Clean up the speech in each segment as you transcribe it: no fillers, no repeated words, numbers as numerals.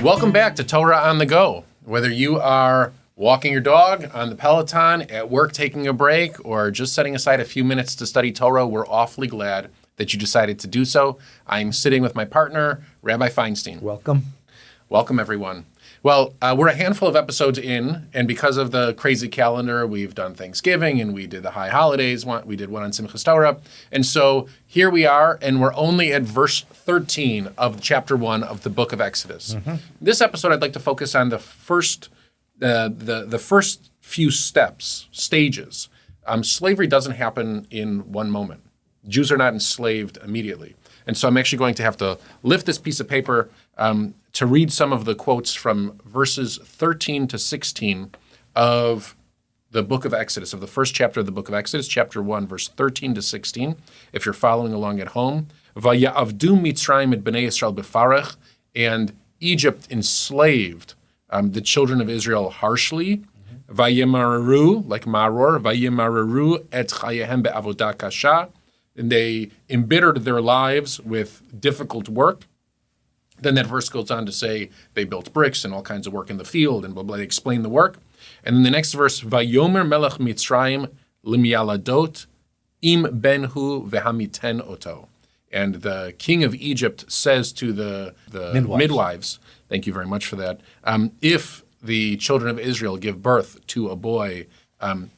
Welcome back to Torah on the Go. Whether you are walking your dog, on the Peloton, at work taking a break, or just setting aside a few minutes to study Torah, we're awfully glad that you decided to do so. I'm sitting with my partner, Rabbi Feinstein. Welcome. Welcome, everyone. Well, we're a handful of episodes in, and because of the crazy calendar, we've done Thanksgiving, and we did the high holidays. We did one on Simchas Torah. And so here we are, and we're only at verse 13 of chapter 1 of the book of Exodus. Mm-hmm. This episode, I'd like to focus on the first few stages. Slavery doesn't happen in one moment. Jews are not enslaved immediately. And so I'm actually going to have to lift this piece of paper to read some of the quotes from verses 13 to 16 of the book of Exodus, of the first chapter of the book of Exodus, chapter 1, verse 13 to 16, if you're following along at home. Vayavdu Mitzrayim et bnei Yisrael befarach, and Egypt enslaved the children of Israel harshly. Vayimararu, like maror, vayimararu et chayehem be'avodah kasha, and they embittered their lives with difficult work. Then that verse goes on to say they built bricks and all kinds of work in the field, and blah, blah, they explain the work. And then the next verse, Vayomer melech Mitzrayim limialadot im benhu vehamiten oto. And the king of Egypt says to the midwives, thank you very much for that, if the children of Israel give birth to a boy,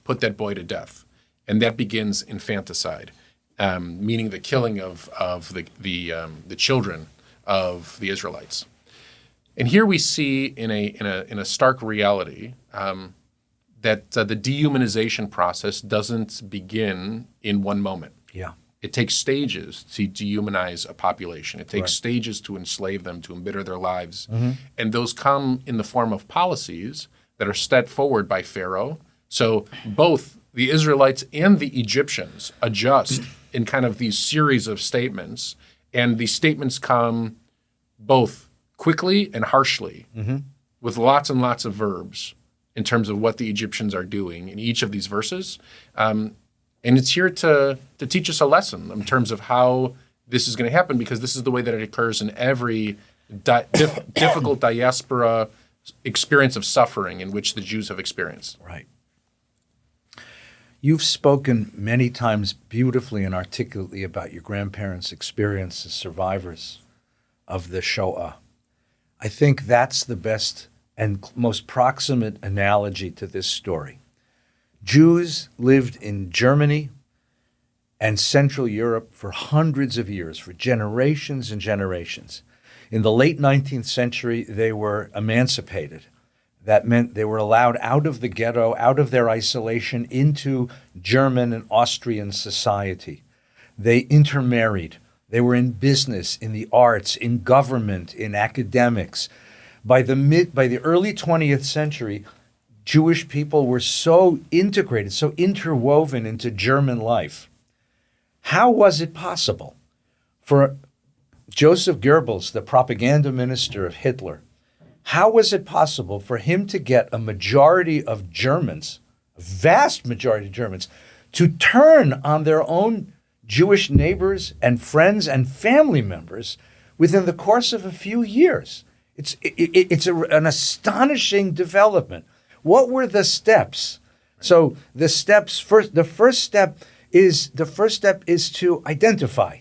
put that boy to death. And that begins infanticide, meaning the killing of the children of the Israelites. And here we see in a stark reality that the dehumanization process doesn't begin in one moment. Yeah. It takes stages to dehumanize a population. It takes stages to enslave them, to embitter their lives. Mm-hmm. And those come in the form of policies that are set forward by Pharaoh. So both the Israelites and the Egyptians adjust in kind of these series of statements. And these statements come both quickly and harshly, mm-hmm. with lots and lots of verbs in terms of what the Egyptians are doing in each of these verses. And it's here to teach us a lesson in terms of how this is going to happen, because this is the way that it occurs in every difficult diaspora experience of suffering in which the Jews have experienced. Right. You've spoken many times beautifully and articulately about your grandparents' experience as survivors of the Shoah. I think that's the best and most proximate analogy to this story. Jews lived in Germany and Central Europe for hundreds of years, for generations and generations. In the late 19th century, they were emancipated. That meant they were allowed out of the ghetto, out of their isolation, into German and Austrian society. They intermarried. They were in business, in the arts, in government, in academics. By the early 20th century, Jewish people were so integrated, so interwoven into German life. How was it possible for Joseph Goebbels, the propaganda minister of Hitler, how was it possible for him to get a majority of Germans, a vast majority of Germans, to turn on their own Jewish neighbors and friends and family members within the course of a few years? It's an astonishing development. What were the steps? So the first step is to identify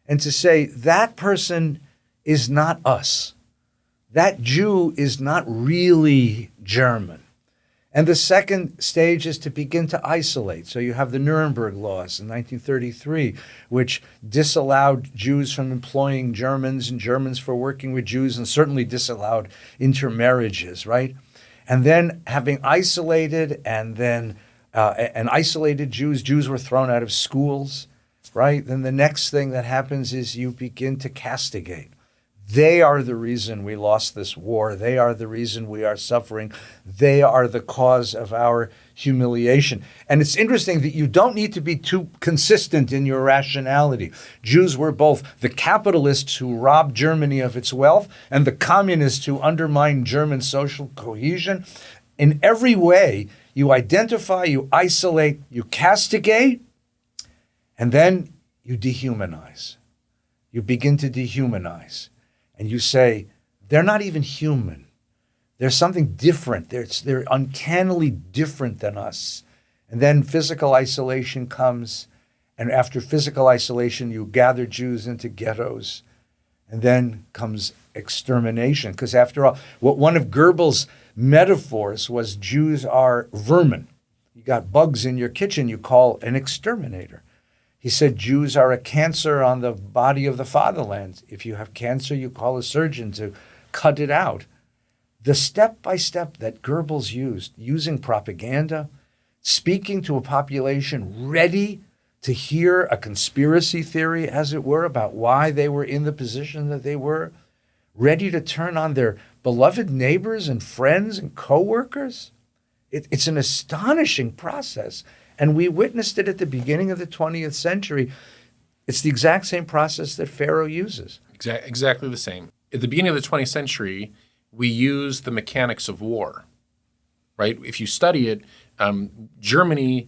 and to say that person is not us. That Jew is not really German. And the second stage is to begin to isolate. So you have the Nuremberg laws in 1933, which disallowed Jews from employing Germans and Germans for working with Jews, and certainly disallowed intermarriages, right? And then having isolated isolated Jews were thrown out of schools, right? Then the next thing that happens is you begin to castigate. They are the reason we lost this war. They are the reason we are suffering. They are the cause of our humiliation. And it's interesting that you don't need to be too consistent in your rationality. Jews were both the capitalists who robbed Germany of its wealth and the communists who undermined German social cohesion. In every way, you identify, you isolate, you castigate, and then you dehumanize. You begin to dehumanize. And you say, they're not even human. There's something different. They're uncannily different than us. And then physical isolation comes. And after physical isolation, you gather Jews into ghettos. And then comes extermination. Because after all, one of Goebbels' metaphors was Jews are vermin. You got bugs in your kitchen, you call an exterminator. He said Jews are a cancer on the body of the fatherland. If you have cancer, you call a surgeon to cut it out. The step-by-step that Goebbels used, using propaganda, speaking to a population ready to hear a conspiracy theory, as it were, about why they were in the position that they were, ready to turn on their beloved neighbors and friends and co-workers. It's an astonishing process. And we witnessed it at the beginning of the 20th century. It's the exact same process that Pharaoh uses. Exactly the same. At the beginning of the 20th century, we use the mechanics of war, right? If you study it, Germany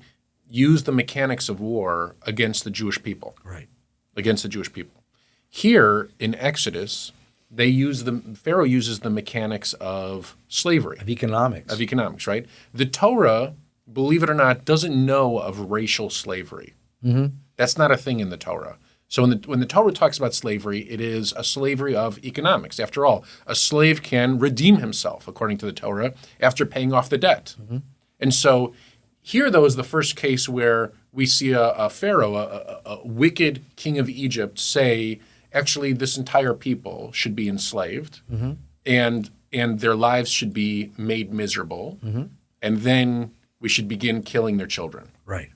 used the mechanics of war against the Jewish people. Right. Against the Jewish people. Here in Exodus, Pharaoh uses the mechanics of slavery. Of economics. Of economics, right? The Torah, believe it or not, doesn't know of racial slavery. Mm-hmm. That's not a thing in the Torah. So when the Torah talks about slavery, it is a slavery of economics. After all, a slave can redeem himself, according to the Torah, after paying off the debt. Mm-hmm. And so here, though, is the first case where we see a Pharaoh, a wicked king of Egypt, say, actually, this entire people should be enslaved, mm-hmm. and their lives should be made miserable, mm-hmm. and then we should begin killing their children. Right.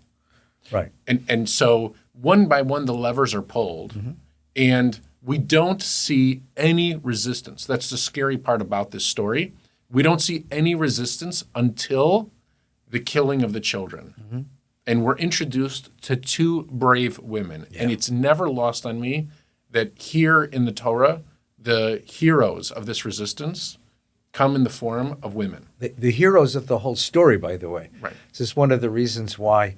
Right. And so one by one, the levers are pulled, mm-hmm. and we don't see any resistance. That's the scary part about this story. We don't see any resistance until the killing of the children. Mm-hmm. And we're introduced to two brave women. Yeah. And it's never lost on me that here in the Torah, the heroes of this resistance come in the form of women. The heroes of the whole story, by the way. Right. This is one of the reasons why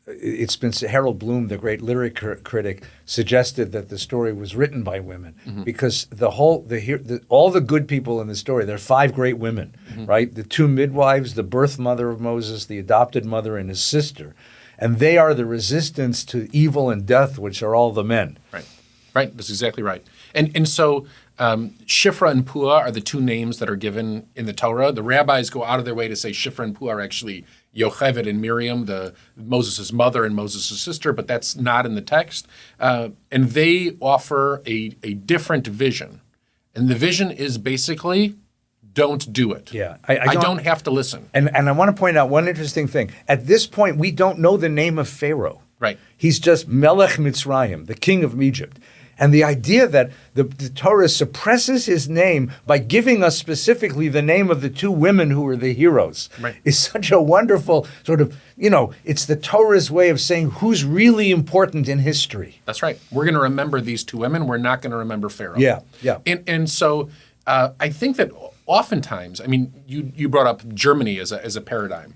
it's been Harold Bloom, the great literary critic, suggested that the story was written by women, mm-hmm. because all the good people in the story, there are 5 great women, mm-hmm. right? The 2 midwives, the birth mother of Moses, the adopted mother, and his sister, and they are the resistance to evil and death, which are all the men. Right. Right. That's exactly right. And so Shifra and Puah are the 2 names that are given in the Torah. The rabbis go out of their way to say Shifra and Puah are actually Yocheved and Miriam, Moses' mother and Moses' sister, but that's not in the text. And they offer a different vision. And the vision is basically, don't do it. Yeah, I don't have to listen. And I want to point out one interesting thing. At this point, we don't know the name of Pharaoh. Right. He's just Melech Mitzrayim, the king of Egypt. And the idea that the Torah suppresses his name by giving us specifically the name of the 2 women who were the heroes, right, is such a wonderful sort of, it's the Torah's way of saying who's really important in history. That's right. We're going to remember these 2 women. We're not going to remember Pharaoh. Yeah, yeah. And so I think that oftentimes, I mean, you brought up Germany as a paradigm.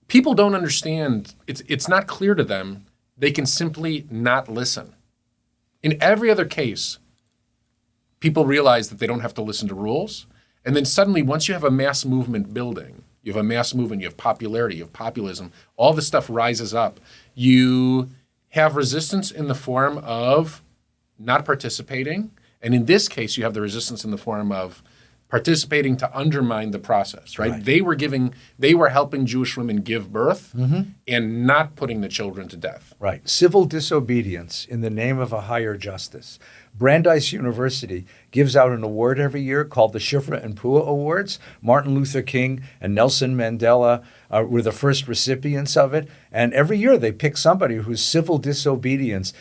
People don't understand. It's not clear to them. They can simply not listen. In every other case, people realize that they don't have to listen to rules. And then suddenly, once you have a mass movement building, you have a mass movement, you have popularity, you have populism, all this stuff rises up. You have resistance in the form of not participating. And in this case, you have the resistance in the form of participating to undermine the process, right? They were helping Jewish women give birth, mm-hmm. and not putting the children to death. Right. Civil disobedience in the name of a higher justice. Brandeis University gives out an award every year called the Shifra and Puah Awards. Martin Luther King and Nelson Mandela were the first recipients of it. And every year they pick somebody whose civil disobedience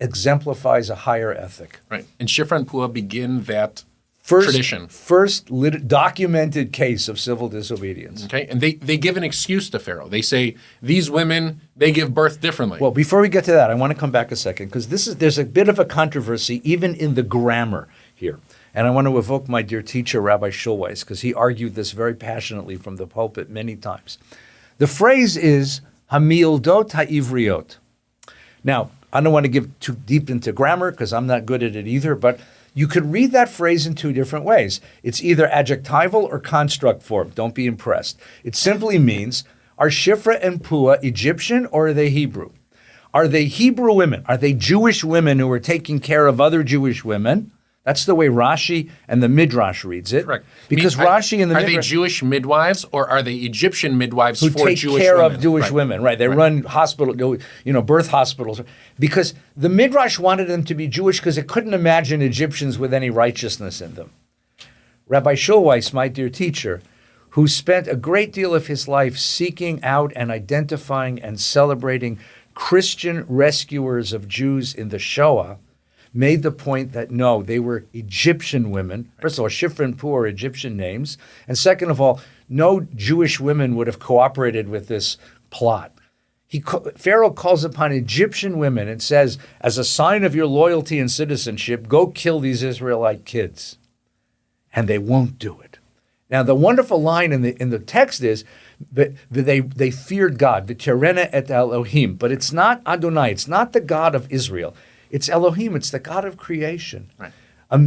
exemplifies a higher ethic. Right. And Shifra and Puah begin that tradition. First documented case of civil disobedience. Okay, and they give an excuse to Pharaoh. They say, these women, they give birth differently. Well, before we get to that, I want to come back a second, because there's a bit of a controversy even in the grammar here. And I want to evoke my dear teacher, Rabbi Schulweis, because he argued this very passionately from the pulpit many times. The phrase is, hamildot ha'ivriot. Now, I don't want to give too deep into grammar because I'm not good at it either, but you could read that phrase in two different ways. It's either adjectival or construct form. Don't be impressed. It simply means, are Shifra and Pua Egyptian or are they Hebrew? Are they Hebrew women? Are they Jewish women who are taking care of other Jewish women? That's the way Rashi and the Midrash reads it. Correct. Because Rashi and the Are Midrash... they Jewish midwives or are they Egyptian midwives who for take Jewish care women? of Jewish women, right? They run hospital, birth hospitals, because the Midrash wanted them to be Jewish because it couldn't imagine Egyptians with any righteousness in them. Rabbi Schulweis, my dear teacher, who spent a great deal of his life seeking out and identifying and celebrating Christian rescuers of Jews in the Shoah, made the point that no, they were Egyptian women. First of all, Shifra and Pua are Egyptian names. And second of all, no Jewish women would have cooperated with this plot. Pharaoh calls upon Egyptian women and says, as a sign of your loyalty and citizenship, go kill these Israelite kids. And they won't do it. Now, the wonderful line in the text is that they feared God, v'tirena et Elohim. But it's not Adonai. It's not the God of Israel. It's Elohim. It's the God of creation. Right. A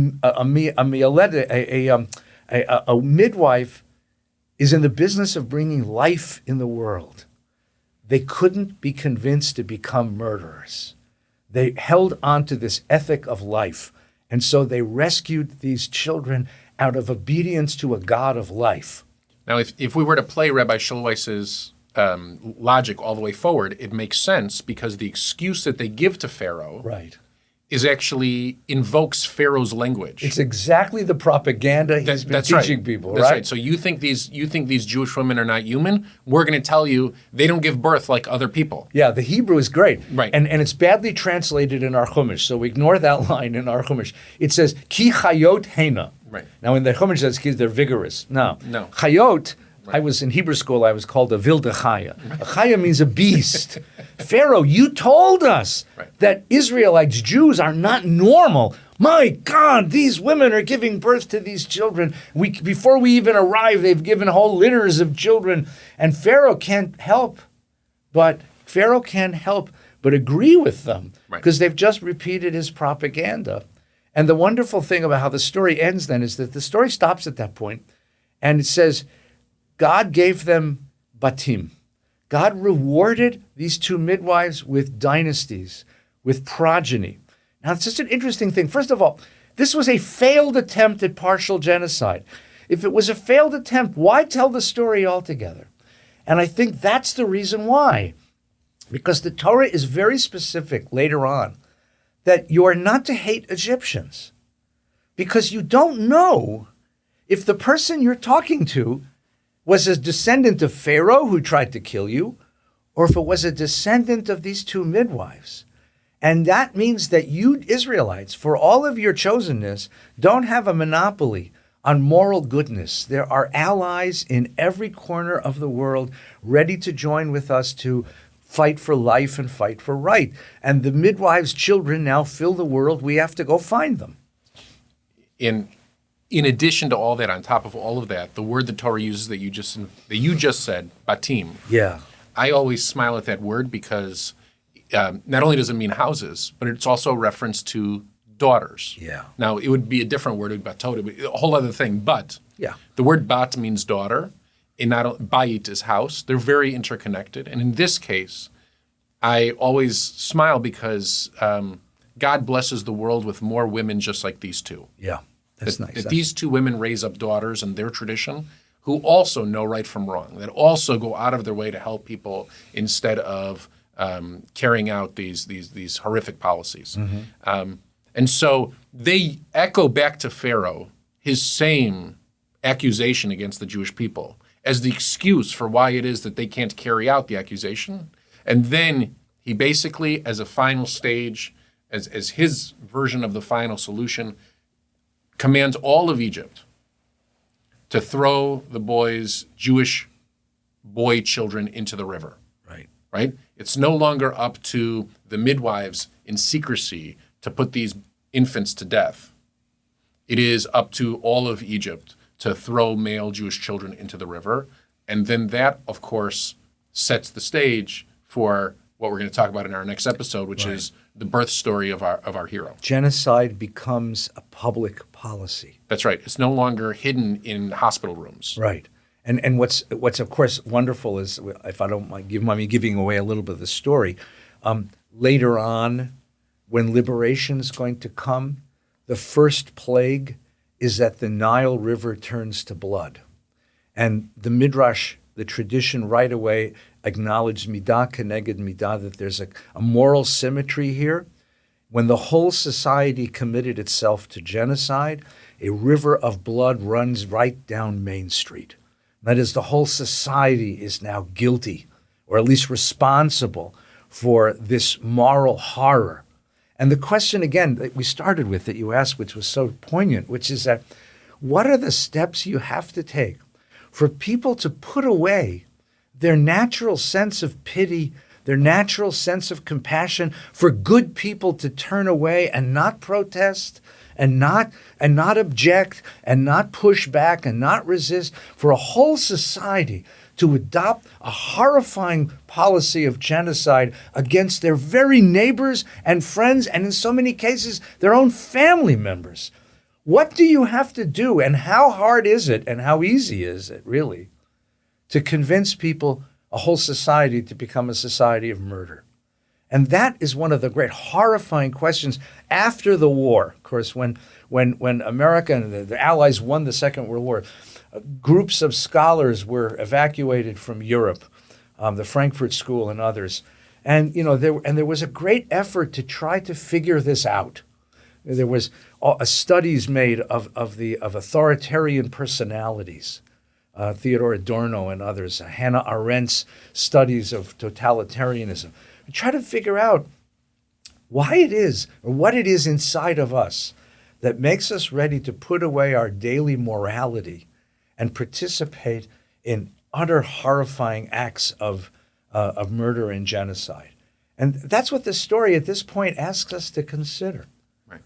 midwife is in the business of bringing life in the world. They couldn't be convinced to become murderers. They held on to this ethic of life. And so they rescued these children out of obedience to a God of life. Now, if we were to play Rabbi Schulweis's logic all the way forward, it makes sense because the excuse that they give to Pharaoh is actually invokes Pharaoh's language. It's exactly the propaganda he's been teaching people, That's right. So you think these Jewish women are not human? We're going to tell you they don't give birth like other people. Yeah, the Hebrew is great. Right. And it's badly translated in our Chumash, so we ignore that line in our Chumash. It says, ki chayot hena. Right. Now in the Chumash it says they're vigorous. No. Chayot, I was in Hebrew school, I was called a wilde chaya. A chaya means a beast. Pharaoh, you told us that Israelites, Jews, are not normal. My God, these women are giving birth to these children. Before we even arrive, they've given whole litters of children. And Pharaoh can't help but agree with them because they've just repeated his propaganda. And the wonderful thing about how the story ends then is that the story stops at that point, and it says, God gave them batim. God rewarded these two midwives with dynasties, with progeny. Now, it's just an interesting thing. First of all, this was a failed attempt at partial genocide. If it was a failed attempt, why tell the story altogether? And I think that's the reason why. Because the Torah is very specific later on that you are not to hate Egyptians. Because you don't know if the person you're talking to was a descendant of Pharaoh who tried to kill you, or if it was a descendant of these two midwives. And that means that you Israelites, for all of your chosenness, don't have a monopoly on moral goodness. There are allies in every corner of the world ready to join with us to fight for life and fight for right. And the midwives' children now fill the world. We have to go find them. In addition to all that, on top of all of that, the word the Torah uses that you just said, batim. Yeah. I always smile at that word because not only does it mean houses, but it's also a reference to daughters. Yeah. Now, it would be a different word, it would be batot, it would be a whole other thing. But the word bat means daughter, and bayit is house. They're very interconnected. And in this case, I always smile because God blesses the world with more women just like these two. Yeah. That's nice. That these two women raise up daughters in their tradition who also know right from wrong, that also go out of their way to help people instead of carrying out these horrific policies. Mm-hmm. And so they echo back to Pharaoh his same accusation against the Jewish people as the excuse for why it is that they can't carry out the accusation. And then he basically, as a final stage, as his version of the final solution, commands all of Egypt to throw the Jewish boy children into the river. Right? It's no longer up to the midwives in secrecy to put these infants to death. It is up to all of Egypt to throw male Jewish children into the river. And then that, of course, sets the stage for what we're going to talk about in our next episode, which is the birth story of our hero. Genocide becomes a public policy. That's right. It's no longer hidden in hospital rooms. Right. And what's of course wonderful is, if I don't mind me giving away a little bit of the story, later on, when liberation is going to come, the first plague is that the Nile River turns to blood. And the Midrash, the tradition right away acknowledged midah keneged midah, that there's a moral symmetry here. When the whole society committed itself to genocide, a river of blood runs right down Main Street. That is, the whole society is now guilty, or at least responsible, for this moral horror. And the question, again, that we started with, that you asked, which was so poignant, which is that what are the steps you have to take for people to put away their natural sense of pity, their natural sense of compassion, for good people to turn away and not protest, and not object, and not push back, and not resist, for a whole society to adopt a horrifying policy of genocide against their very neighbors and friends, and in so many cases, their own family members. What do you have to do, and how hard is it, and how easy is it, really, to convince people, a whole society, to become a society of murder? And that is one of the great horrifying questions after the war. Of course, when America and the Allies won the Second World War, groups of scholars were evacuated from Europe, the Frankfurt School and others. And there was a great effort to try to figure this out. There was studies made of authoritarian personalities. Theodor Adorno and others, Hannah Arendt's studies of totalitarianism. Try to figure out why it is, or what it is inside of us that makes us ready to put away our daily morality and participate in utter horrifying acts of murder and genocide. And that's what the story at this point asks us to consider. Right.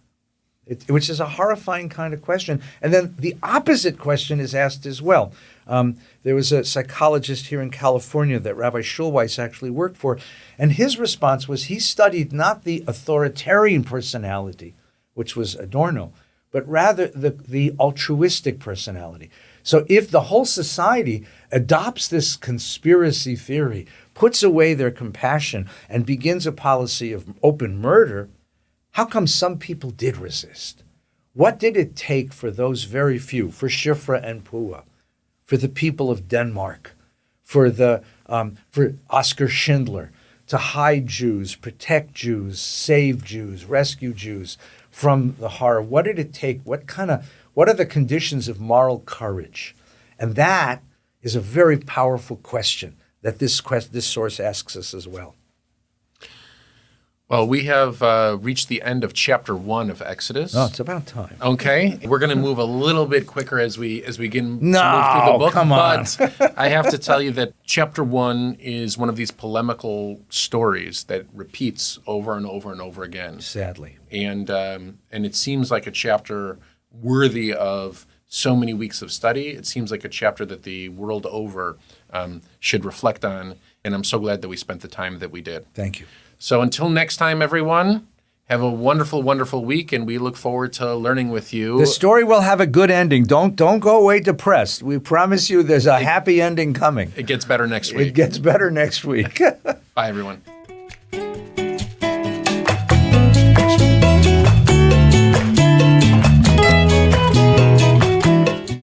Which is a horrifying kind of question. And then the opposite question is asked as well. There was a psychologist here in California that Rabbi Schulweis actually worked for, and his response was he studied not the authoritarian personality, which was Adorno, but rather the altruistic personality. So if the whole society adopts this conspiracy theory, puts away their compassion, and begins a policy of open murder, how come some people did resist? What did it take for those very few, for Shifra and Pua, for the people of Denmark, for Oskar Schindler, to hide Jews, protect Jews, save Jews, rescue Jews from the horror? What did it take? What are the conditions of moral courage? And that is a very powerful question that this source asks us as well. Well, we have reached the end of chapter 1 of Exodus. Oh, it's about time. Okay, we're going to move a little bit quicker as we begin to move through the book. Come on. But I have to tell you that chapter 1 is one of these polemical stories that repeats over and over and over again. Sadly. And it seems like a chapter worthy of so many weeks of study. It seems like a chapter that the world over should reflect on. And I'm so glad that we spent the time that we did. Thank you. So until next time, everyone, have a wonderful, wonderful week, and we look forward to learning with you. The story will have a good ending. Don't go away depressed. We promise you there's a happy ending coming. It gets better next week. It gets better next week. Bye, everyone.